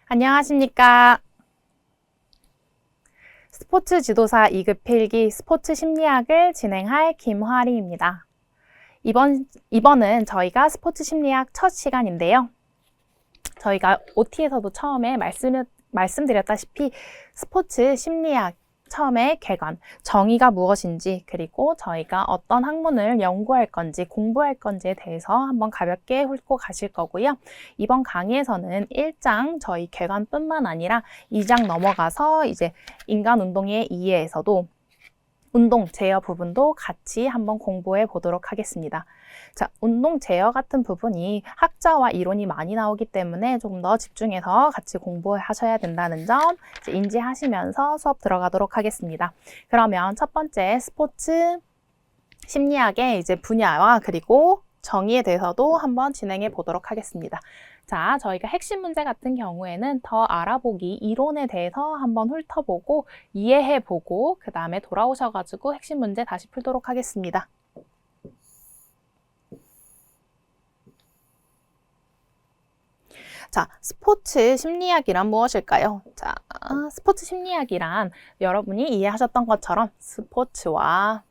안녕하십니까. 스포츠 지도사 2급 필기 스포츠 심리학을 진행할 김화리입니다. 이번은 저희가 스포츠 심리학 첫 시간인데요. 저희가 OT에서도 처음에 말씀드렸다시피 스포츠 심리학 처음에 객관, 정의가 무엇인지, 그리고 저희가 어떤 학문을 연구할 건지, 공부할 건지에 대해서 한번 가볍게 훑고 가실 거고요. 이번 강의에서는 1장 저희 객관뿐만 아니라 2장 넘어가서 이제 인간 운동의 이해에서도 운동 제어 부분도 같이 한번 공부해 보도록 하겠습니다. 자, 운동 제어 같은 부분이 학자와 이론이 많이 나오기 때문에 조금 더 집중해서 같이 공부하셔야 된다는 점 인지하시면서 수업 들어가도록 하겠습니다. 그러면 첫 번째 스포츠 심리학의 이제 분야와 그리고 정의에 대해서도 한번 진행해 보도록 하겠습니다. 자, 저희가 핵심 문제 같은 경우에는 더 알아보기, 이론에 대해서 한번 훑어보고 이해해보고 그 다음에 돌아오셔가지고 핵심 문제 다시 풀도록 하겠습니다. 자, 스포츠 심리학이란 무엇일까요? 자, 스포츠 심리학이란 여러분이 이해하셨던 것처럼 스포츠와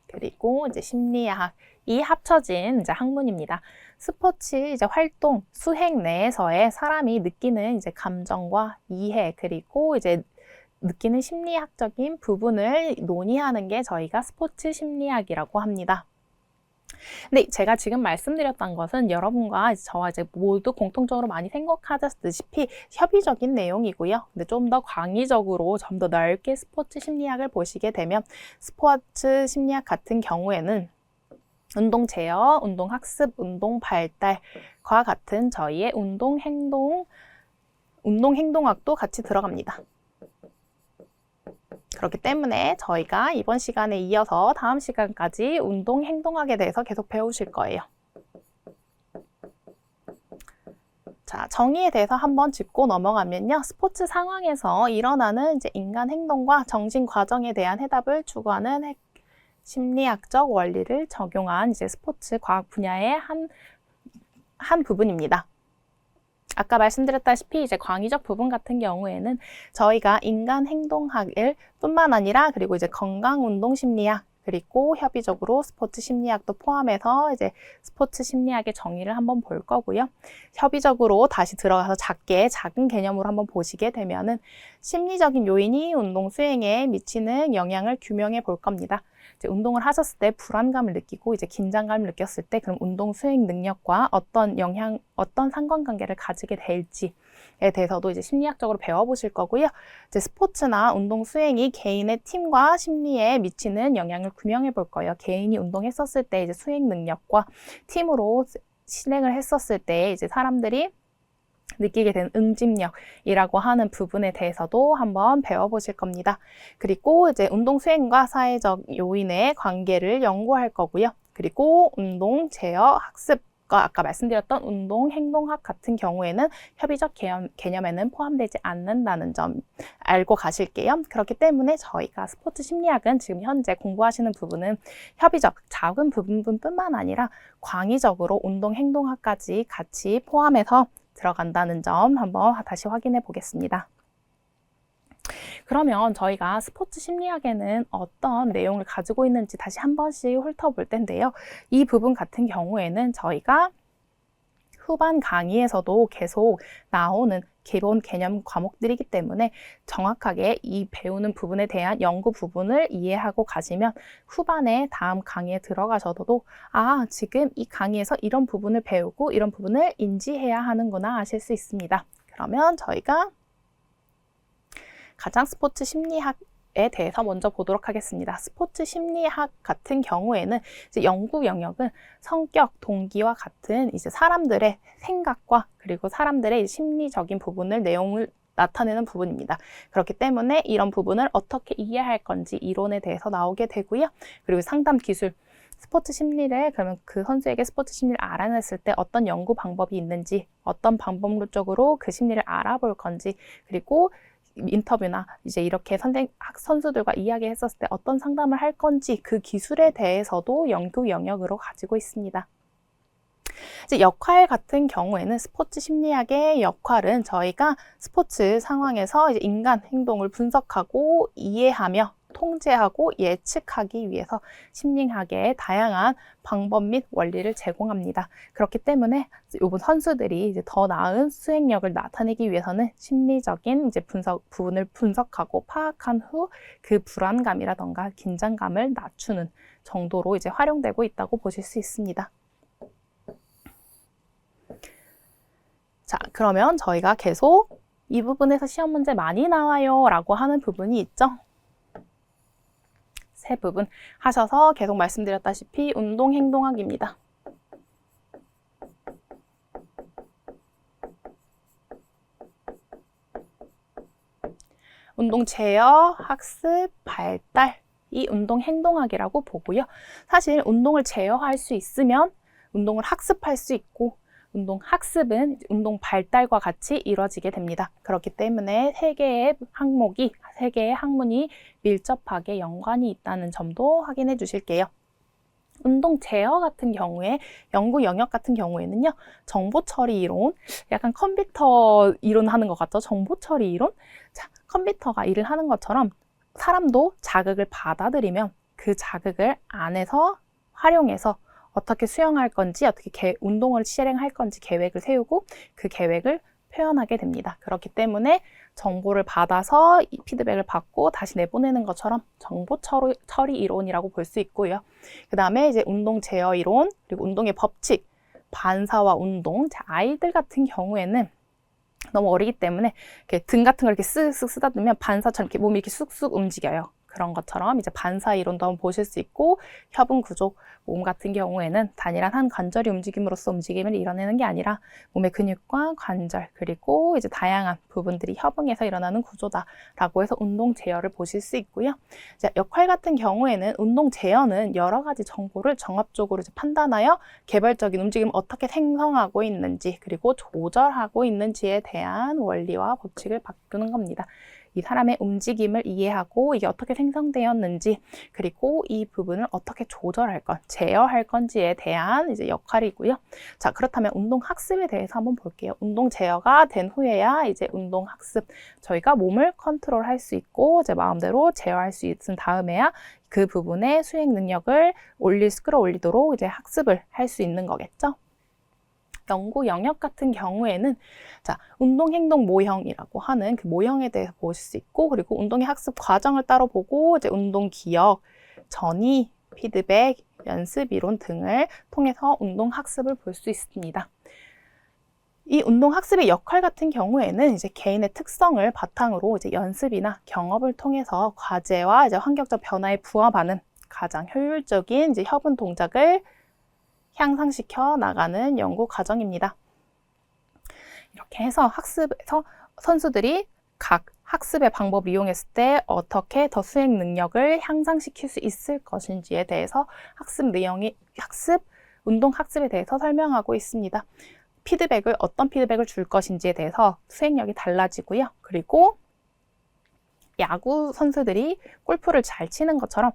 그리고 이제 심리학이 합쳐진 이제 학문입니다. 스포츠 이제 활동, 수행 내에서의 사람이 느끼는 이제 감정과 이해, 그리고 이제 느끼는 심리학적인 부분을 논의하는 게 저희가 스포츠 심리학이라고 합니다. 근데 제가 지금 말씀드렸던 것은 여러분과 저와 이제 모두 공통적으로 많이 생각하셨다시피 협의적인 내용이고요. 근데 좀 더 광의적으로 좀 더 넓게 스포츠 심리학을 보시게 되면 스포츠 심리학 같은 경우에는 운동 제어, 운동 학습, 운동 발달과 같은 저희의 운동 행동학도 같이 들어갑니다. 그렇기 때문에 저희가 이번 시간에 이어서 다음 시간까지 운동 행동학에 대해서 계속 배우실 거예요. 자, 정의에 대해서 한번 짚고 넘어가면요. 스포츠 상황에서 일어나는 이제 인간 행동과 정신 과정에 대한 해답을 추구하는 심리학적 원리를 적용한 이제 스포츠 과학 분야의 한 부분입니다. 아까 말씀드렸다시피 이제 광의적 부분 같은 경우에는 저희가 인간 행동학을 뿐만 아니라 그리고 이제 건강 운동 심리학 그리고 협의적으로 스포츠 심리학도 포함해서 이제 스포츠 심리학의 정의를 한번 볼 거고요. 협의적으로 다시 들어가서 작은 개념으로 한번 보시게 되면은 심리적인 요인이 운동 수행에 미치는 영향을 규명해 볼 겁니다. 이제 운동을 하셨을 때 불안감을 느끼고 이제 긴장감을 느꼈을 때 그럼 운동 수행 능력과 어떤 상관관계를 가지게 될지에 대해서도 이제 심리학적으로 배워보실 거고요. 이제 스포츠나 운동 수행이 개인의 팀과 심리에 미치는 영향을 규명해 볼 거예요. 개인이 운동했었을 때 이제 수행 능력과 팀으로 실행을 했었을 때 이제 사람들이 느끼게 된 응집력이라고 하는 부분에 대해서도 한번 배워보실 겁니다. 그리고 이제 운동 수행과 사회적 요인의 관계를 연구할 거고요. 그리고 운동 제어 학습과 아까 말씀드렸던 운동 행동학 같은 경우에는 협의적 개념에는 포함되지 않는다는 점 알고 가실게요. 그렇기 때문에 저희가 스포츠 심리학은 지금 현재 공부하시는 부분은 협의적 작은 부분뿐만 아니라 광의적으로 운동 행동학까지 같이 포함해서 들어간다는 점 한번 다시 확인해 보겠습니다. 그러면 저희가 스포츠 심리학에는 어떤 내용을 가지고 있는지 다시 한 번씩 훑어볼 텐데요. 이 부분 같은 경우에는 저희가 후반 강의에서도 계속 나오는 기본 개념 과목들이기 때문에 정확하게 이 배우는 부분에 대한 연구 부분을 이해하고 가시면 후반에 다음 강의에 들어가셔도 지금 이 강의에서 이런 부분을 배우고 이런 부분을 인지해야 하는구나 아실 수 있습니다. 그러면 저희가 가장 스포츠 심리학에 대해서 먼저 보도록 하겠습니다. 스포츠 심리학 같은 경우에는 이제 연구 영역은 성격, 동기와 같은 이제 사람들의 생각과 그리고 사람들의 심리적인 내용을 나타내는 부분입니다. 그렇기 때문에 이런 부분을 어떻게 이해할 건지 이론에 대해서 나오게 되고요. 그리고 상담 기술, 스포츠 심리를 그러면 그 선수에게 스포츠 심리를 알아냈을 때 어떤 연구 방법이 있는지, 어떤 방법론적으로 그 심리를 알아볼 건지, 그리고 인터뷰나 이제 이렇게 선수들과 이야기했었을 때 어떤 상담을 할 건지 그 기술에 대해서도 연구 영역으로 가지고 있습니다. 이제 역할 같은 경우에는 스포츠 심리학의 역할은 저희가 스포츠 상황에서 이제 인간 행동을 분석하고 이해하며 통제하고 예측하기 위해서 심리학의 다양한 방법 및 원리를 제공합니다. 그렇기 때문에 이번 선수들이 이제 더 나은 수행력을 나타내기 위해서는 심리적인 이제 부분을 분석하고 파악한 후 그 불안감이라던가 긴장감을 낮추는 정도로 이제 활용되고 있다고 보실 수 있습니다. 자, 그러면 저희가 계속 이 부분에서 시험 문제 많이 나와요 라고 하는 부분이 있죠. 세 부분 하셔서 계속 말씀드렸다시피 운동행동학입니다. 운동 제어, 학습, 발달, 이 운동행동학이라고 보고요. 사실 운동을 제어할 수 있으면 운동을 학습할 수 있고 운동 학습은 운동 발달과 같이 이루어지게 됩니다. 그렇기 때문에 세 개의 학문이 밀접하게 연관이 있다는 점도 확인해 주실게요. 운동 제어 같은 경우에 연구 영역 같은 경우에는요. 정보 처리 이론, 약간 컴퓨터 이론 하는 것 같죠? 정보 처리 이론? 자, 컴퓨터가 일을 하는 것처럼 사람도 자극을 받아들이면 그 자극을 안에서 활용해서 어떻게 수행할 건지, 어떻게 운동을 실행할 건지 계획을 세우고 그 계획을 표현하게 됩니다. 그렇기 때문에 정보를 받아서 이 피드백을 받고 다시 내보내는 것처럼 정보 처리 이론이라고 볼 수 있고요. 그 다음에 이제 운동 제어 이론, 그리고 운동의 법칙, 반사와 운동. 자, 아이들 같은 경우에는 너무 어리기 때문에 이렇게 등 같은 걸 이렇게 쓱쓱 쓰다듬으면 반사처럼 이렇게 몸이 이렇게 쑥쑥 움직여요. 그런 것처럼 이제 반사 이론도 한번 보실 수 있고, 협응 구조, 몸 같은 경우에는 단일한 한 관절이 움직임으로써 움직임을 이뤄내는 게 아니라 몸의 근육과 관절, 그리고 이제 다양한 부분들이 협응해서 일어나는 구조다라고 해서 운동 제어를 보실 수 있고요. 자, 역할 같은 경우에는 운동 제어는 여러 가지 정보를 종합적으로 이제 판단하여 개별적인 움직임을 어떻게 생성하고 있는지, 그리고 조절하고 있는지에 대한 원리와 법칙을 바꾸는 겁니다. 이 사람의 움직임을 이해하고 이게 어떻게 생성되었는지, 그리고 이 부분을 어떻게 조절할 건, 제어할 건지에 대한 이제 역할이고요. 자, 그렇다면 운동 학습에 대해서 한번 볼게요. 운동 제어가 된 후에야 이제 운동 학습, 저희가 몸을 컨트롤할 수 있고 이제 마음대로 제어할 수 있은 다음에야 그 부분의 수행 능력을 끌어올리도록 이제 학습을 할 수 있는 거겠죠. 연구 영역 같은 경우에는 자, 운동 행동 모형이라고 하는 그 모형에 대해서 보실 수 있고, 그리고 운동의 학습 과정을 따로 보고 이제 운동 기억, 전이, 피드백, 연습 이론 등을 통해서 운동 학습을 볼 수 있습니다. 이 운동 학습의 역할 같은 경우에는 이제 개인의 특성을 바탕으로 이제 연습이나 경험을 통해서 과제와 이제 환경적 변화에 부합하는 가장 효율적인 이제 협은 동작을 향상시켜 나가는 연구 과정입니다. 이렇게 해서 학습에서 선수들이 각 학습의 방법을 이용했을 때 어떻게 더 수행 능력을 향상시킬 수 있을 것인지에 대해서 운동 학습에 대해서 설명하고 있습니다. 어떤 피드백을 줄 것인지에 대해서 수행력이 달라지고요. 그리고 야구 선수들이 골프를 잘 치는 것처럼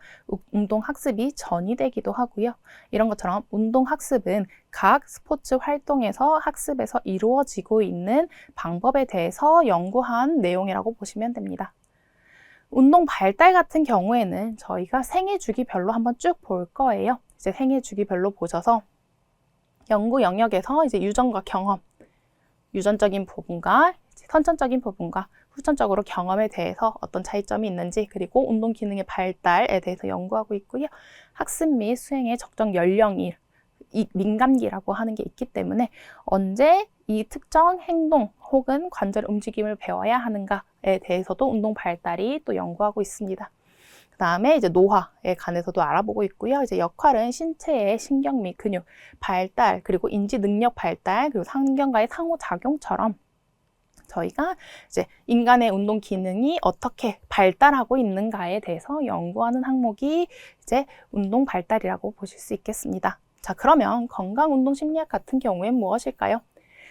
운동 학습이 전이되기도 하고요. 이런 것처럼 운동 학습은 각 스포츠 활동에서 학습에서 이루어지고 있는 방법에 대해서 연구한 내용이라고 보시면 됩니다. 운동 발달 같은 경우에는 저희가 생애 주기별로 한번 쭉 볼 거예요. 이제 생애 주기별로 보셔서 연구 영역에서 이제 유전과 경험, 유전적인 부분과 선천적인 부분과 후천적으로 경험에 대해서 어떤 차이점이 있는지, 그리고 운동 기능의 발달에 대해서 연구하고 있고요. 학습 및 수행의 적정 연령이 이 민감기라고 하는 게 있기 때문에 언제 이 특정 행동 혹은 관절 움직임을 배워야 하는가에 대해서도 운동 발달이 또 연구하고 있습니다. 그 다음에 이제 노화에 관해서도 알아보고 있고요. 이제 역할은 신체의 신경 및 근육 발달, 그리고 인지 능력 발달, 그리고 환경과의 상호작용처럼 저희가 이제 인간의 운동 기능이 어떻게 발달하고 있는가에 대해서 연구하는 항목이 이제 운동 발달이라고 보실 수 있겠습니다. 자, 그러면 건강운동심리학 같은 경우엔 무엇일까요?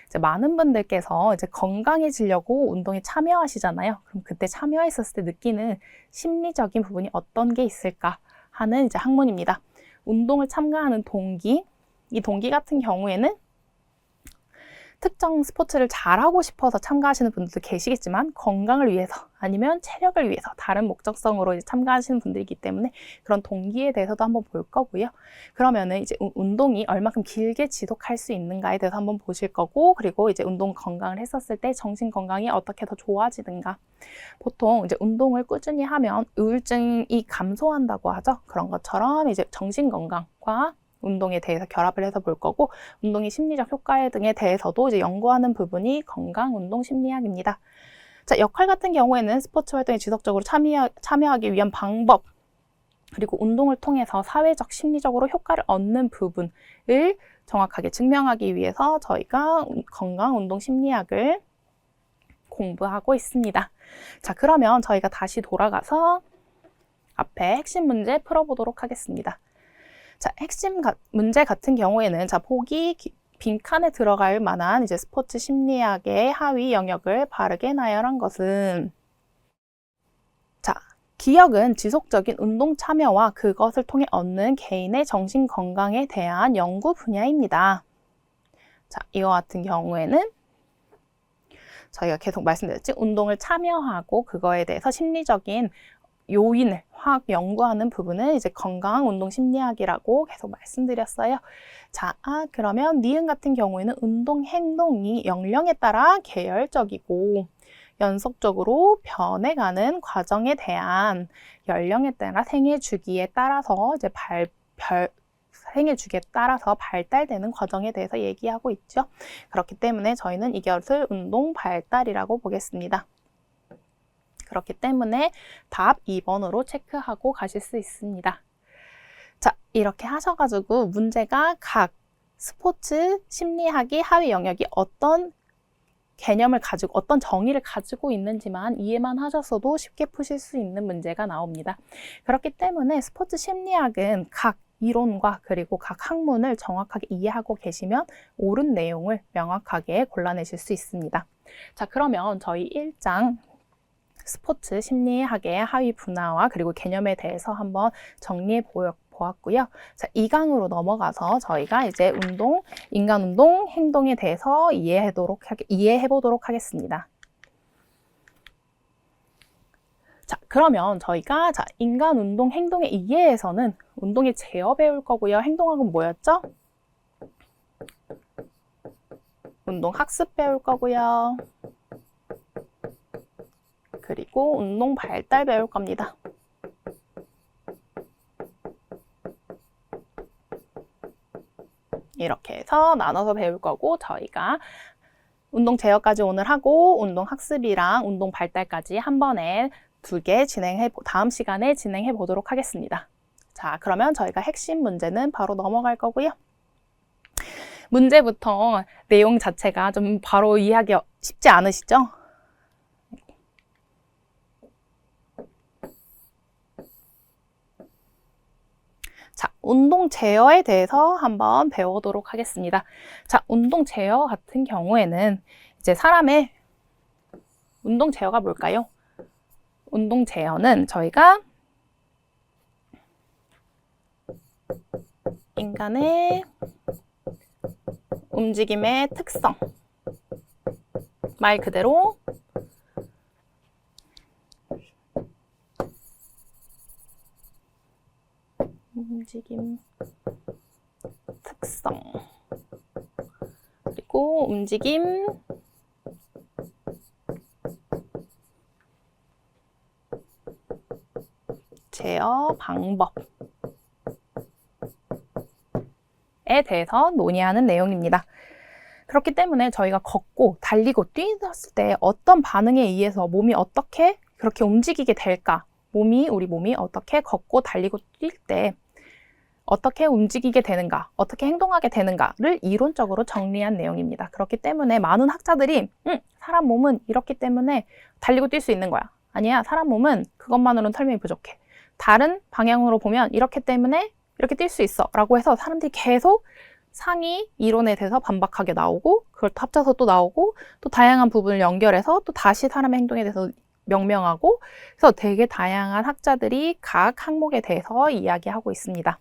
이제 많은 분들께서 이제 건강해지려고 운동에 참여하시잖아요. 그럼 그때 참여했었을 때 느끼는 심리적인 부분이 어떤 게 있을까 하는 이제 학문입니다. 운동을 참가하는 동기, 이 동기 같은 경우에는 특정 스포츠를 잘하고 싶어서 참가하시는 분들도 계시겠지만 건강을 위해서 아니면 체력을 위해서 다른 목적성으로 이제 참가하시는 분들이기 때문에 그런 동기에 대해서도 한번 볼 거고요. 그러면은 이제 운동이 얼마큼 길게 지속할 수 있는가에 대해서 한번 보실 거고, 그리고 이제 운동 건강을 했었을 때 정신 건강이 어떻게 더 좋아지는가. 보통 이제 운동을 꾸준히 하면 우울증이 감소한다고 하죠. 그런 것처럼 이제 정신 건강과 운동에 대해서 결합을 해서 볼 거고, 운동의 심리적 효과 등에 대해서도 이제 연구하는 부분이 건강 운동 심리학입니다. 자, 역할 같은 경우에는 스포츠 활동에 지속적으로 참여하기 위한 방법, 그리고 운동을 통해서 사회적, 심리적으로 효과를 얻는 부분을 정확하게 증명하기 위해서 저희가 건강 운동 심리학을 공부하고 있습니다. 자, 그러면 저희가 다시 돌아가서 앞에 핵심 문제 풀어보도록 하겠습니다. 자, 핵심 문제 같은 경우에는 자, 보기 빈칸에 들어갈 만한 이제 스포츠 심리학의 하위 영역을 바르게 나열한 것은, 자, 기억은 지속적인 운동 참여와 그것을 통해 얻는 개인의 정신 건강에 대한 연구 분야입니다. 자, 이와 같은 경우에는 저희가 계속 말씀드렸지, 운동을 참여하고 그거에 대해서 심리적인 요인을 화학 연구하는 부분을 이제 건강 운동 심리학이라고 계속 말씀드렸어요. 자, 그러면 니은 같은 경우에는 운동 행동이 연령에 따라 계열적이고 연속적으로 변해가는 과정에 대한, 연령에 따라 생애 주기에 따라서 이제 생애 주기에 따라서 발달되는 과정에 대해서 얘기하고 있죠. 그렇기 때문에 저희는 이것을 운동 발달이라고 보겠습니다. 그렇기 때문에 답 2번으로 체크하고 가실 수 있습니다. 자, 이렇게 하셔가지고 문제가 각 스포츠 심리학의 하위 영역이 어떤 개념을 가지고 어떤 정의를 가지고 있는지만 이해만 하셨어도 쉽게 푸실 수 있는 문제가 나옵니다. 그렇기 때문에 스포츠 심리학은 각 이론과 그리고 각 학문을 정확하게 이해하고 계시면 옳은 내용을 명확하게 골라내실 수 있습니다. 자, 그러면 저희 1장 스포츠 심리학의 하위 분화와 그리고 개념에 대해서 한번 정리해 보았고요. 자, 2강으로 넘어가서 저희가 이제 인간 운동, 행동에 대해서 이해해 보도록 하겠습니다. 자, 그러면 저희가 인간 운동, 행동의 이해에서는 운동의 제어 배울 거고요. 행동학은 뭐였죠? 운동 학습 배울 거고요. 그리고 운동 발달 배울 겁니다. 이렇게 해서 나눠서 배울 거고, 저희가 운동 제어까지 오늘 하고 운동 학습이랑 운동 발달까지 한 번에 2개 다음 시간에 진행해 보도록 하겠습니다. 자, 그러면 저희가 핵심 문제는 바로 넘어갈 거고요. 문제부터 내용 자체가 좀 바로 이해하기 쉽지 않으시죠? 자, 운동 제어에 대해서 한번 배워보도록 하겠습니다. 자, 운동 제어 같은 경우에는 이제 사람의 운동 제어가 뭘까요? 운동 제어는 저희가 인간의 움직임의 특성, 말 그대로 움직임 특성, 그리고 움직임 제어 방법에 대해서 논의하는 내용입니다. 그렇기 때문에 저희가 걷고 달리고 뛰었을 때 어떤 반응에 의해서 몸이 어떻게 그렇게 움직이게 될까, 우리 몸이 어떻게 걷고 달리고 뛸 때 어떻게 움직이게 되는가, 어떻게 행동하게 되는가를 이론적으로 정리한 내용입니다. 그렇기 때문에 많은 학자들이 사람 몸은 이렇기 때문에 달리고 뛸 수 있는 거야. 아니야, 사람 몸은 그것만으로는 설명이 부족해. 다른 방향으로 보면 이렇기 때문에 이렇게 뛸 수 있어 라고 해서 사람들이 계속 상위 이론에 대해서 반박하게 나오고, 그걸 또 합쳐서 또 나오고, 또 다양한 부분을 연결해서 또 다시 사람의 행동에 대해서 명명하고, 그래서 되게 다양한 학자들이 각 항목에 대해서 이야기하고 있습니다.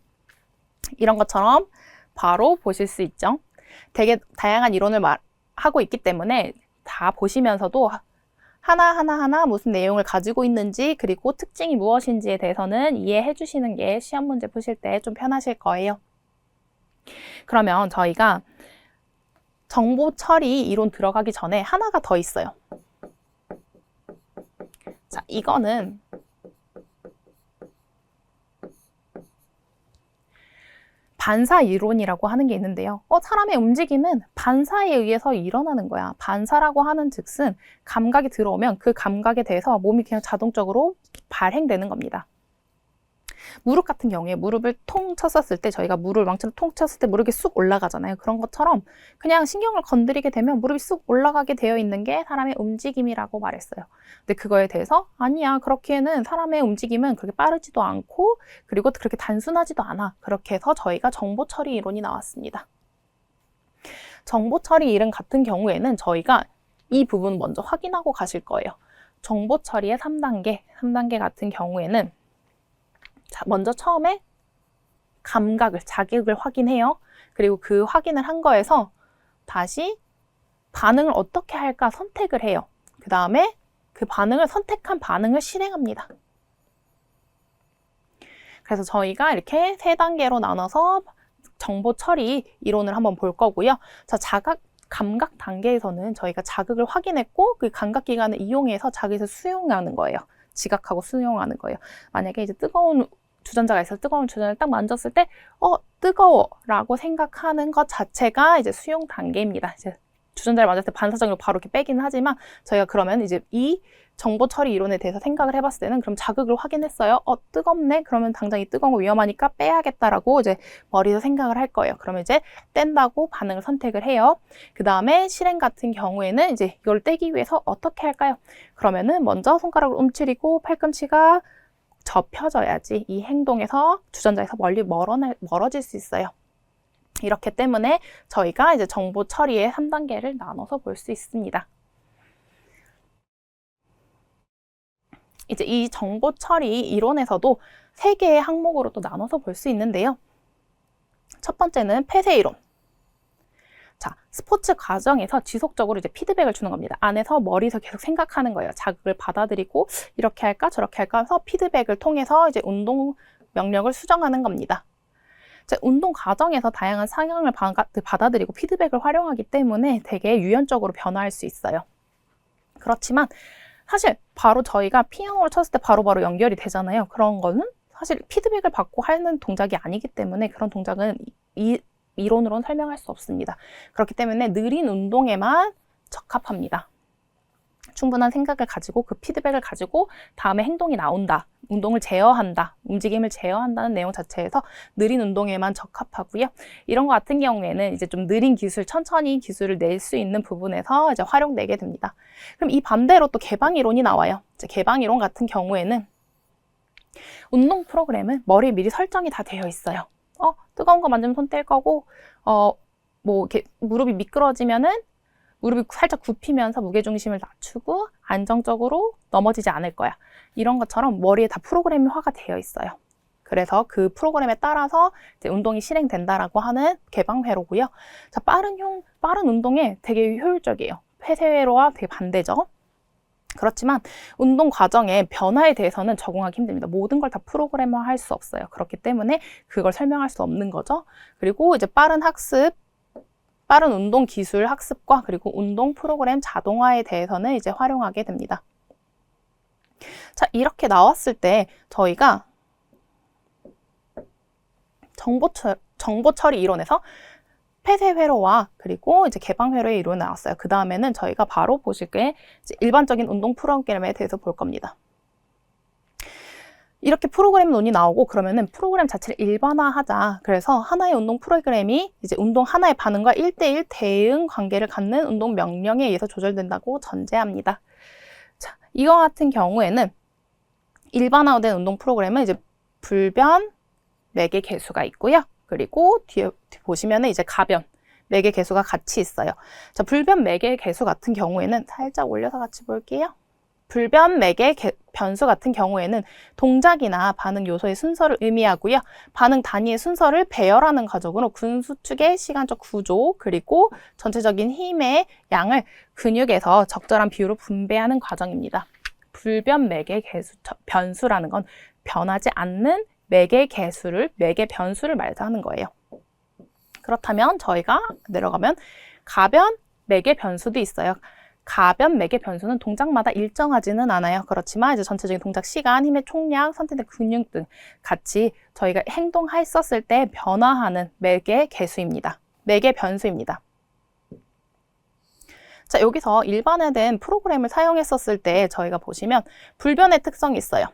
이런 것처럼 바로 보실 수 있죠. 되게 다양한 이론을 하고 있기 때문에 다 보시면서도 하나하나 무슨 내용을 가지고 있는지 그리고 특징이 무엇인지에 대해서는 이해해 주시는 게 시험 문제 푸실 때 좀 편하실 거예요. 그러면 저희가 정보 처리 이론 들어가기 전에 하나가 더 있어요. 자, 이거는 반사 이론이라고 하는 게 있는데요. 사람의 움직임은 반사에 의해서 일어나는 거야. 반사라고 하는 즉슨 감각이 들어오면 그 감각에 대해서 몸이 그냥 자동적으로 발행되는 겁니다. 무릎 같은 경우에 무릎을 통 쳤었을 때 저희가 무릎을 망치로 통 쳤을 때 무릎이 쑥 올라가잖아요. 그런 것처럼 그냥 신경을 건드리게 되면 무릎이 쑥 올라가게 되어 있는 게 사람의 움직임이라고 말했어요. 근데 그거에 대해서 아니야, 그렇기에는 사람의 움직임은 그렇게 빠르지도 않고 그리고 그렇게 단순하지도 않아. 그렇게 해서 저희가 정보 처리 이론이 나왔습니다. 정보 처리 이론 같은 경우에는 저희가 이 부분 먼저 확인하고 가실 거예요. 정보 처리의 3단계 같은 경우에는 자, 먼저 처음에 자극을 확인해요. 그리고 그 확인을 한 거에서 다시 반응을 어떻게 할까 선택을 해요. 그 다음에 그 선택한 반응을 실행합니다. 그래서 저희가 이렇게 3단계로 나눠서 정보 처리 이론을 한번 볼 거고요. 자, 감각 단계에서는 저희가 자극을 확인했고 그 감각 기관을 이용해서 자기에서 수용하는 거예요. 지각하고 수용하는 거예요. 만약에 이제 뜨거운 주전자가 있어서 뜨거운 주전자를 딱 만졌을 때 뜨거워 라고 생각하는 것 자체가 이제 수용 단계입니다. 이제 주전자를 만졌을 때 반사적으로 바로 이렇게 빼기는 하지만 저희가 그러면 이제 이 정보 처리 이론에 대해서 생각을 해봤을 때는 그럼 자극을 확인했어요. 뜨겁네? 그러면 당장 이 뜨거운 거 위험하니까 빼야겠다라고 이제 머리에서 생각을 할 거예요. 그러면 이제 뗀다고 반응을 선택을 해요. 그 다음에 실행 같은 경우에는 이제 이걸 떼기 위해서 어떻게 할까요? 그러면은 먼저 손가락을 움츠리고 팔꿈치가 접혀져야지 이 행동에서 주전자에서 멀어질 수 있어요. 이렇기 때문에 저희가 이제 정보 처리의 3단계를 나눠서 볼 수 있습니다. 이제 이 정보 처리 이론에서도 3개의 항목으로 또 나눠서 볼 수 있는데요. 첫 번째는 폐쇄 이론. 자, 스포츠 과정에서 지속적으로 이제 피드백을 주는 겁니다. 안에서 머리에서 계속 생각하는 거예요. 자극을 받아들이고 이렇게 할까 저렇게 할까 해서 피드백을 통해서 이제 운동 명령을 수정하는 겁니다. 자, 운동 과정에서 다양한 상황을 받아들이고 피드백을 활용하기 때문에 되게 유연적으로 변화할 수 있어요. 그렇지만 사실 바로 저희가 피아노를 쳤을 때 바로바로 연결이 되잖아요. 그런 거는 사실 피드백을 받고 하는 동작이 아니기 때문에 그런 동작은 이론으로는 설명할 수 없습니다. 그렇기 때문에 느린 운동에만 적합합니다. 충분한 생각을 가지고 그 피드백을 가지고 다음에 행동이 나온다. 운동을 제어한다. 움직임을 제어한다는 내용 자체에서 느린 운동에만 적합하고요. 이런 거 같은 경우에는 이제 좀 느린 기술, 천천히 기술을 낼 수 있는 부분에서 이제 활용되게 됩니다. 그럼 이 반대로 또 개방 이론이 나와요. 이제 개방 이론 같은 경우에는 운동 프로그램은 머리에 미리 설정이 다 되어 있어요. 뜨거운 거 만지면 손 뗄 거고, 뭐 이렇게 무릎이 미끄러지면은 무릎이 살짝 굽히면서 무게중심을 낮추고 안정적으로 넘어지지 않을 거야. 이런 것처럼 머리에 다 프로그램화가 되어 있어요. 그래서 그 프로그램에 따라서 이제 운동이 실행된다라고 하는 개방회로고요. 자, 빠른 운동에 되게 효율적이에요. 폐쇄회로와 되게 반대죠. 그렇지만 운동 과정의 변화에 대해서는 적응하기 힘듭니다. 모든 걸 다 프로그램화 할 수 없어요. 그렇기 때문에 그걸 설명할 수 없는 거죠. 그리고 이제 빠른 운동 기술 학습과 그리고 운동 프로그램 자동화에 대해서는 이제 활용하게 됩니다. 자, 이렇게 나왔을 때 저희가 정보 처리 이론에서 폐쇄 회로와 그리고 이제 개방 회로의 이론이 나왔어요. 그 다음에는 저희가 바로 보실 게 일반적인 운동 프로그램에 대해서 볼 겁니다. 이렇게 프로그램 논이 나오고 그러면은 프로그램 자체를 일반화하자. 그래서 하나의 운동 프로그램이 이제 운동 하나의 반응과 1대1 대응 관계를 갖는 운동 명령에 의해서 조절된다고 전제합니다. 자, 이거 같은 경우에는 일반화된 운동 프로그램은 이제 불변, 매개 개수가 있고요. 그리고 뒤에 보시면은 이제 가변, 매개 개수가 같이 있어요. 자, 불변 매개 개수 같은 경우에는 살짝 올려서 같이 볼게요. 불변, 매개, 변수 같은 경우에는 동작이나 반응 요소의 순서를 의미하고요. 반응 단위의 순서를 배열하는 과정으로 근수축의 시간적 구조 그리고 전체적인 힘의 양을 근육에서 적절한 비율로 분배하는 과정입니다. 불변, 매개, 변수라는 건 변하지 않는 매개 변수를 말하는 거예요. 그렇다면 저희가 내려가면 가변, 매개 변수도 있어요. 가변, 매개 변수는 동작마다 일정하지는 않아요. 그렇지만 이제 전체적인 동작 시간, 힘의 총량, 선택된 근육 등 같이 저희가 행동했었을 때 변화하는 매개 개수입니다. 매개 변수입니다. 자, 여기서 일반화된 프로그램을 사용했었을 때 저희가 보시면 불변의 특성이 있어요.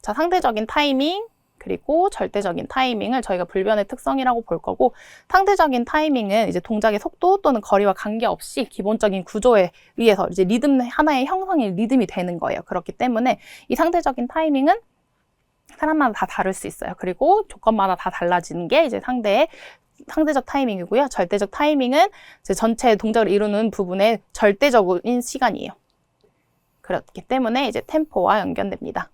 자, 상대적인 타이밍, 그리고 절대적인 타이밍을 저희가 불변의 특성이라고 볼 거고, 상대적인 타이밍은 이제 동작의 속도 또는 거리와 관계없이 기본적인 구조에 의해서 이제 리듬 하나의 형성의 리듬이 되는 거예요. 그렇기 때문에 이 상대적인 타이밍은 사람마다 다 다를 수 있어요. 그리고 조건마다 다 달라지는 게 이제 상대적 타이밍이고요. 절대적 타이밍은 이제 전체 동작을 이루는 부분의 절대적인 시간이에요. 그렇기 때문에 이제 템포와 연결됩니다.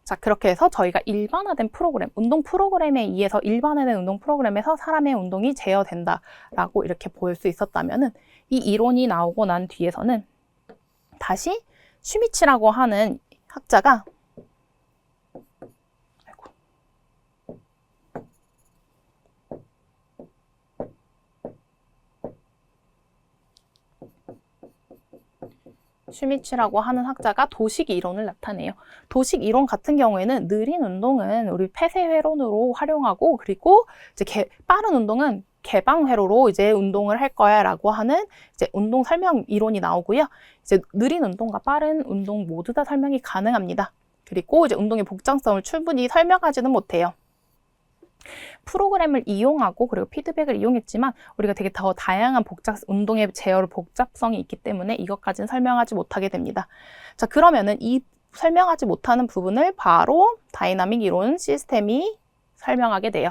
자, 그렇게 해서 저희가 일반화된 프로그램, 운동 프로그램에 의해서 일반화된 운동 프로그램에서 사람의 운동이 제어된다라고 이렇게 볼 수 있었다면은 이 이론이 나오고 난 뒤에서는 다시 슈미치라고 하는 학자가 슈미츠라고 하는 학자가 도식 이론을 나타내요. 도식 이론 같은 경우에는 느린 운동은 우리 폐쇄 회로로 활용하고, 그리고 이제 빠른 운동은 개방 회로로 이제 운동을 할 거야라고 하는 이제 운동 설명 이론이 나오고요. 이제 느린 운동과 빠른 운동 모두 다 설명이 가능합니다. 그리고 이제 운동의 복잡성을 충분히 설명하지는 못해요. 프로그램을 이용하고 그리고 피드백을 이용했지만 우리가 되게 더 다양한 운동의 제어를 복잡성이 있기 때문에 이것까지는 설명하지 못하게 됩니다. 자, 그러면은 이 설명하지 못하는 부분을 바로 다이나믹 이론 시스템이 설명하게 돼요.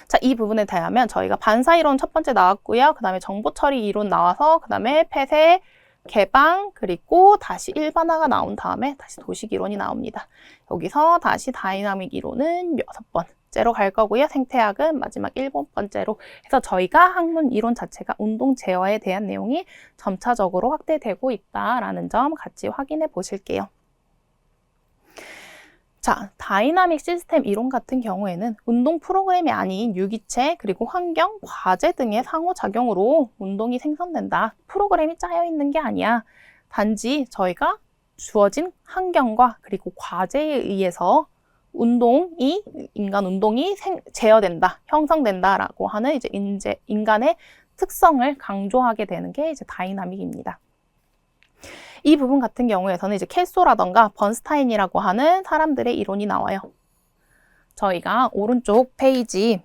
자, 이 부분에 대하면 저희가 반사 이론 첫 번째 나왔고요. 그 다음에 정보 처리 이론 나와서 그 다음에 폐쇄, 개방, 그리고 다시 일반화가 나온 다음에 다시 도식 이론이 나옵니다. 여기서 다시 다이나믹 이론은 6번째로 갈 거고요. 생태학은 마지막 7번째로 해서 저희가 학문 이론 자체가 운동 제어에 대한 내용이 점차적으로 확대되고 있다라는 점 같이 확인해 보실게요. 자, 다이나믹 시스템 이론 같은 경우에는 운동 프로그램이 아닌 유기체, 그리고 환경, 과제 등의 상호작용으로 운동이 생성된다. 프로그램이 짜여 있는 게 아니야. 단지 저희가 주어진 환경과 그리고 과제에 의해서 인간 운동이 제어된다, 형성된다라고 하는 이제 인간의 특성을 강조하게 되는 게 이제 다이나믹입니다. 이 부분 같은 경우에서는 이제 켈소라던가 번스타인이라고 하는 사람들의 이론이 나와요. 저희가 오른쪽 페이지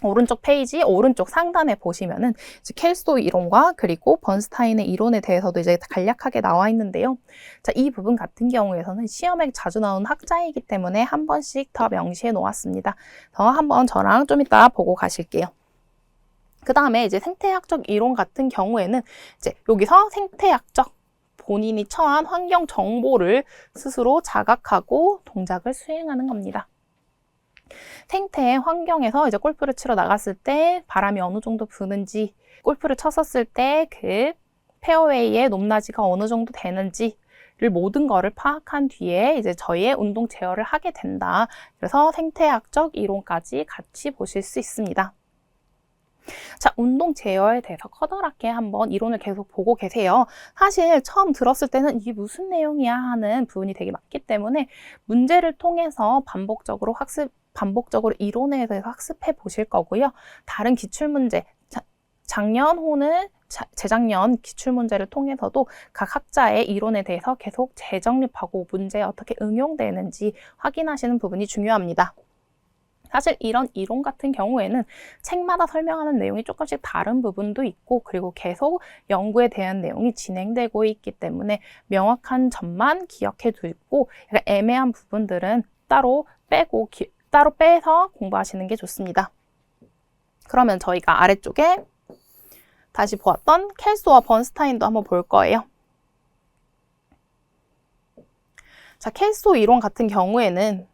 오른쪽 상단에 보시면은 이제 켈소 이론과 그리고 번스타인의 이론에 대해서도 이제 간략하게 나와 있는데요. 자, 이 부분 같은 경우에서는 시험에 자주 나오는 학자이기 때문에 한 번씩 더 명시해 놓았습니다. 더 한번 저랑 좀 이따 보고 가실게요. 그 다음에 이제 생태학적 이론 같은 경우에는 이제 여기서 생태학적 본인이 처한 환경 정보를 스스로 자각하고 동작을 수행하는 겁니다. 생태의 환경에서 이제 골프를 치러 나갔을 때 바람이 어느 정도 부는지, 골프를 쳤었을 때 그 페어웨이의 높낮이가 어느 정도 되는지를 모든 거를 파악한 뒤에 이제 저희의 운동 제어를 하게 된다. 그래서 생태학적 이론까지 같이 보실 수 있습니다. 자, 운동 제어에 대해서 커다랗게 한번 이론을 계속 보고 계세요. 사실 처음 들었을 때는 이게 무슨 내용이야 하는 부분이 되게 많기 때문에 문제를 통해서 반복적으로 이론에 대해서 학습해 보실 거고요. 다른 기출문제, 작년 혹은 재작년 기출문제를 통해서도 각 학자의 이론에 대해서 계속 재정립하고 문제에 어떻게 응용되는지 확인하시는 부분이 중요합니다. 사실 이런 이론 같은 경우에는 책마다 설명하는 내용이 조금씩 다른 부분도 있고, 그리고 계속 연구에 대한 내용이 진행되고 있기 때문에 명확한 점만 기억해 두고 애매한 부분들은 따로 빼서 공부하시는 게 좋습니다. 그러면 저희가 아래쪽에 다시 보았던 켈소와 번스타인도 한번 볼 거예요. 자, 켈소 이론 같은 경우에는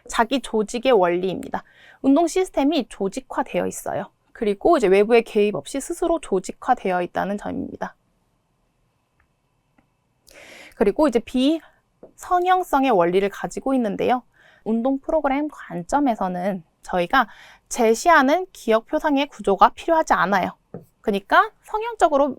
자기 조직의 원리입니다. 운동 시스템이 조직화되어 있어요. 그리고 이제 외부의 개입 없이 스스로 조직화되어 있다는 점입니다. 그리고 이제 비성형성의 원리를 가지고 있는데요. 운동 프로그램 관점에서는 저희가 제시하는 기억 표상의 구조가 필요하지 않아요. 그러니까 성형적으로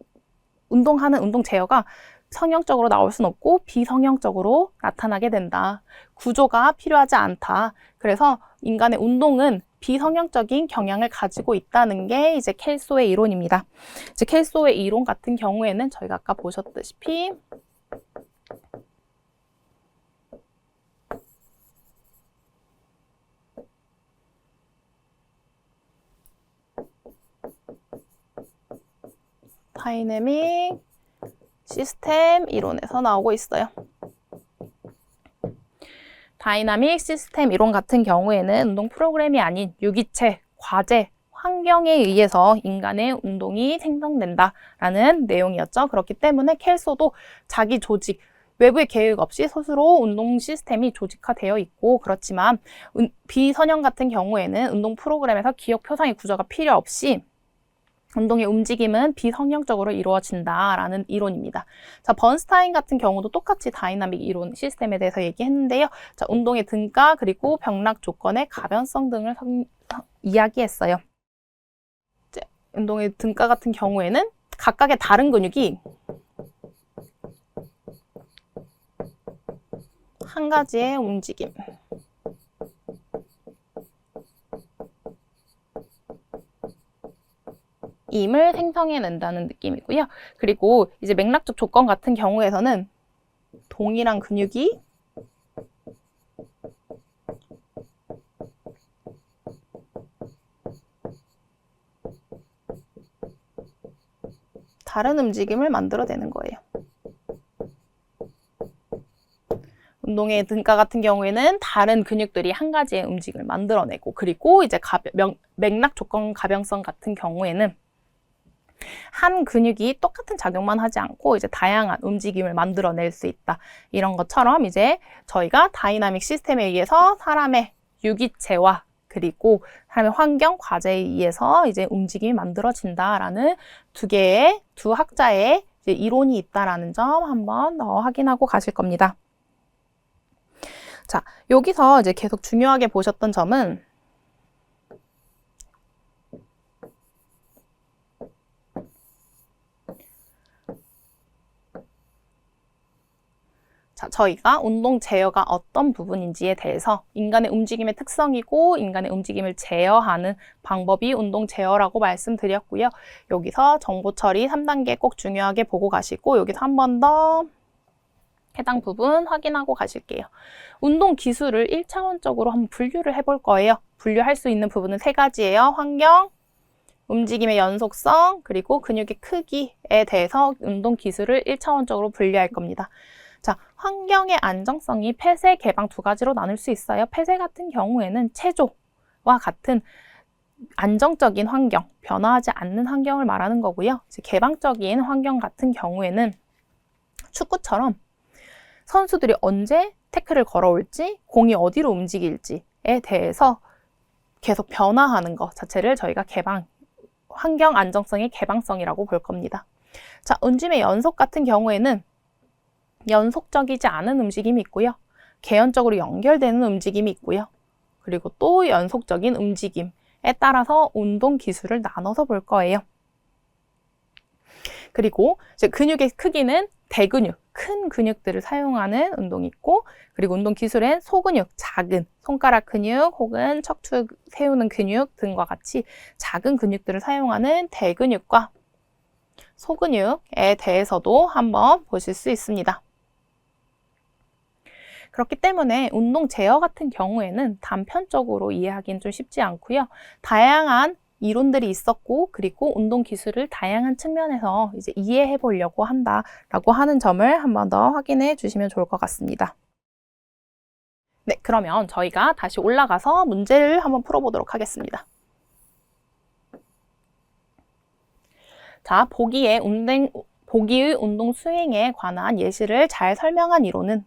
운동하는 운동 제어가 성형적으로 나올 수는 없고 비성형적으로 나타나게 된다. 구조가 필요하지 않다. 그래서 인간의 운동은 비성형적인 경향을 가지고 있다는 게 이제 켈소의 이론입니다. 이제 켈소의 이론 같은 경우에는 저희가 아까 보셨다시피 다이내믹 시스템 이론에서 나오고 있어요. 다이나믹 시스템 이론 같은 경우에는 운동 프로그램이 아닌 유기체, 과제, 환경에 의해서 인간의 운동이 생성된다라는 내용이었죠. 그렇기 때문에 켈소도 자기 조직, 외부의 계획 없이 스스로 운동 시스템이 조직화되어 있고, 그렇지만 비선형 같은 경우에는 운동 프로그램에서 기억 표상의 구조가 필요 없이 운동의 움직임은 비성형적으로 이루어진다라는 이론입니다. 자, 번스타인 같은 경우도 똑같이 다이나믹 이론 시스템에 대해서 얘기했는데요. 자, 운동의 등가 그리고 병락 조건의 가변성 등을 이야기했어요. 이제 운동의 등가 같은 경우에는 각각의 다른 근육이 한 가지의 움직임, 임을 생성해낸다는 느낌이고요. 그리고 이제 맥락적 조건 같은 경우에서는 동일한 근육이 다른 움직임을 만들어내는 거예요. 운동의 등가 같은 경우에는 다른 근육들이 한 가지의 움직임을 만들어내고, 그리고 이제 맥락 조건 가변성 같은 경우에는 한 근육이 똑같은 작용만 하지 않고 이제 다양한 움직임을 만들어낼 수 있다. 이런 것처럼 이제 저희가 다이나믹 시스템에 의해서 사람의 유기체와 그리고 사람의 환경, 과제에 의해서 이제 움직임이 만들어진다라는 두 학자의 이제 이론이 있다라는 점 한번 확인하고 가실 겁니다. 자, 여기서 이제 계속 중요하게 보셨던 점은 저희가 운동 제어가 어떤 부분인지에 대해서 인간의 움직임의 특성이고 인간의 움직임을 제어하는 방법이 운동 제어라고 말씀드렸고요. 여기서 정보 처리 3단계 꼭 중요하게 보고 가시고, 여기서 한 번 더 해당 부분 확인하고 가실게요. 운동 기술을 1차원적으로 한번 분류를 해볼 거예요. 분류할 수 있는 부분은 3가지예요. 환경, 움직임의 연속성, 그리고 근육의 크기에 대해서 운동 기술을 1차원적으로 분류할 겁니다. 자, 환경의 안정성이 폐쇄, 개방 2가지로 나눌 수 있어요. 폐쇄 같은 경우에는 체조와 같은 안정적인 환경, 변화하지 않는 환경을 말하는 거고요. 개방적인 환경 같은 경우에는 축구처럼 선수들이 언제 태클을 걸어올지, 공이 어디로 움직일지에 대해서 계속 변화하는 것 자체를 저희가 환경 안정성의 개방성이라고 볼 겁니다. 자, 움직임의 연속 같은 경우에는 연속적이지 않은 움직임이 있고요. 개연적으로 연결되는 움직임이 있고요. 그리고 또 연속적인 움직임에 따라서 운동 기술을 나눠서 볼 거예요. 그리고 이제 근육의 크기는 대근육, 큰 근육들을 사용하는 운동이 있고, 그리고 운동 기술엔 소근육, 작은 손가락 근육 혹은 척추 세우는 근육 등과 같이 작은 근육들을 사용하는 대근육과 소근육에 대해서도 한번 보실 수 있습니다. 그렇기 때문에 운동 제어 같은 경우에는 단편적으로 이해하기는 좀 쉽지 않고요. 다양한 이론들이 있었고, 그리고 운동 기술을 다양한 측면에서 이제 이해해 보려고 한다라고 하는 점을 한 번 더 확인해 주시면 좋을 것 같습니다. 네, 그러면 저희가 다시 올라가서 문제를 한번 풀어보도록 하겠습니다. 자, 보기의 운동 수행에 관한 예시를 잘 설명한 이론은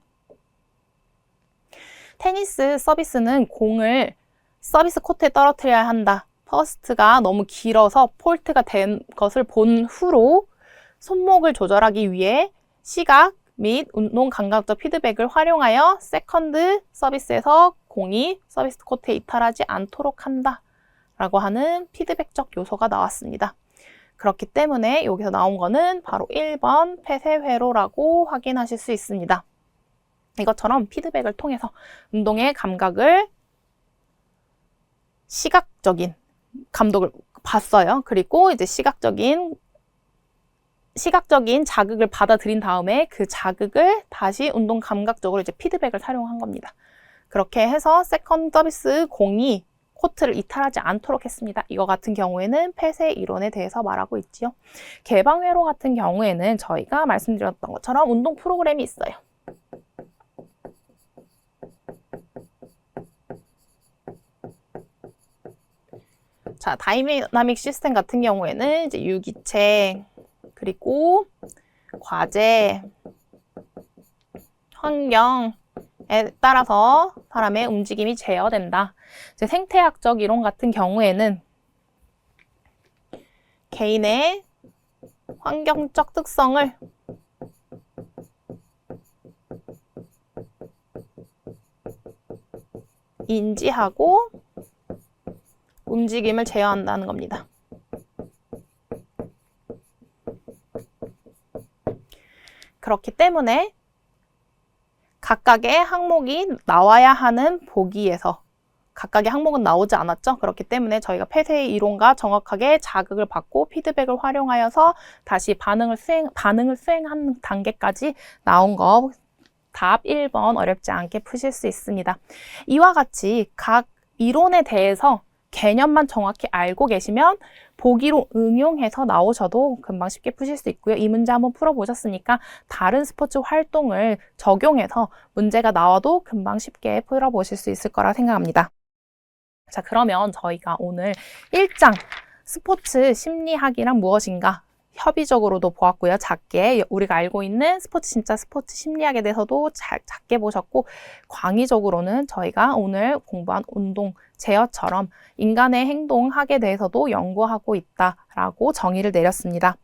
테니스 서비스는 공을 서비스 코트에 떨어뜨려야 한다. 퍼스트가 너무 길어서 폴트가 된 것을 본 후로 손목을 조절하기 위해 시각 및 운동 감각적 피드백을 활용하여 세컨드 서비스에서 공이 서비스 코트에 이탈하지 않도록 한다. 라고 하는 피드백적 요소가 나왔습니다. 그렇기 때문에 여기서 나온 거는 바로 1번 폐쇄회로라고 확인하실 수 있습니다. 이것처럼 피드백을 통해서 운동의 감각을 시각적인 감독을 봤어요. 그리고 이제 시각적인 자극을 받아들인 다음에 그 자극을 다시 운동 감각적으로 이제 피드백을 사용한 겁니다. 그렇게 해서 세컨드 서비스 공이 코트를 이탈하지 않도록 했습니다. 이거 같은 경우에는 폐쇄 이론에 대해서 말하고 있지요. 개방회로 같은 경우에는 저희가 말씀드렸던 것처럼 운동 프로그램이 있어요. 자, 다이나믹 시스템 같은 경우에는 이제 유기체, 그리고 과제, 환경에 따라서 사람의 움직임이 제어된다. 이제 생태학적 이론 같은 경우에는 개인의 환경적 특성을 인지하고 움직임을 제어한다는 겁니다. 그렇기 때문에 각각의 항목이 나와야 하는 보기에서 각각의 항목은 나오지 않았죠. 그렇기 때문에 저희가 폐쇄의 이론과 정확하게 자극을 받고 피드백을 활용하여서 다시 반응을 수행하는 단계까지 나온 거 답 1번 어렵지 않게 푸실 수 있습니다. 이와 같이 각 이론에 대해서 개념만 정확히 알고 계시면 보기로 응용해서 나오셔도 금방 쉽게 푸실 수 있고요. 이 문제 한번 풀어보셨으니까 다른 스포츠 활동을 적용해서 문제가 나와도 금방 쉽게 풀어보실 수 있을 거라 생각합니다. 자, 그러면 저희가 오늘 1장 스포츠 심리학이란 무엇인가 협의적으로도 보았고요. 작게 우리가 알고 있는 진짜 스포츠 심리학에 대해서도 작게 보셨고, 광의적으로는 저희가 오늘 공부한 운동 제어처럼 인간의 행동학에 대해서도 연구하고 있다라고 정의를 내렸습니다.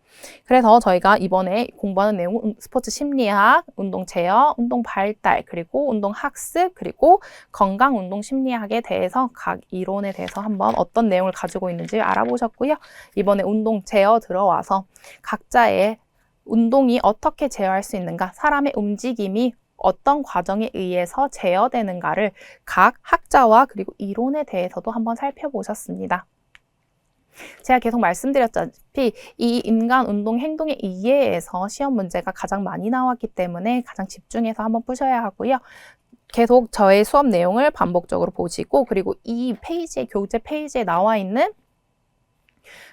그래서 저희가 이번에 공부하는 내용은 스포츠 심리학, 운동 제어, 운동 발달, 그리고 운동 학습, 그리고 건강 운동 심리학에 대해서 각 이론에 대해서 한번 어떤 내용을 가지고 있는지 알아보셨고요. 이번에 운동 제어 들어와서 각자의 운동이 어떻게 제어할 수 있는가, 사람의 움직임이 어떤 과정에 의해서 제어되는가를 각 학자와 그리고 이론에 대해서도 한번 살펴보셨습니다. 제가 계속 말씀드렸다시피 이 인간 운동 행동의 이해에서 시험 문제가 가장 많이 나왔기 때문에 가장 집중해서 한번 푸셔야 하고요. 계속 저의 수업 내용을 반복적으로 보시고, 그리고 이 페이지에, 교재 페이지에 나와 있는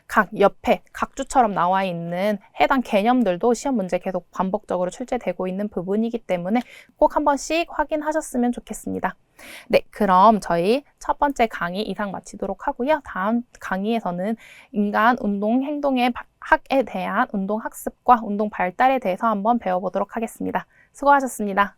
각 옆에 각주처럼 나와 있는 해당 개념들도 시험 문제 계속 반복적으로 출제되고 있는 부분이기 때문에 꼭 한 번씩 확인하셨으면 좋겠습니다. 네, 그럼 저희 첫 번째 강의 이상 마치도록 하고요. 다음 강의에서는 인간 운동 행동의 학에 대한 운동 학습과 운동 발달에 대해서 한번 배워보도록 하겠습니다. 수고하셨습니다.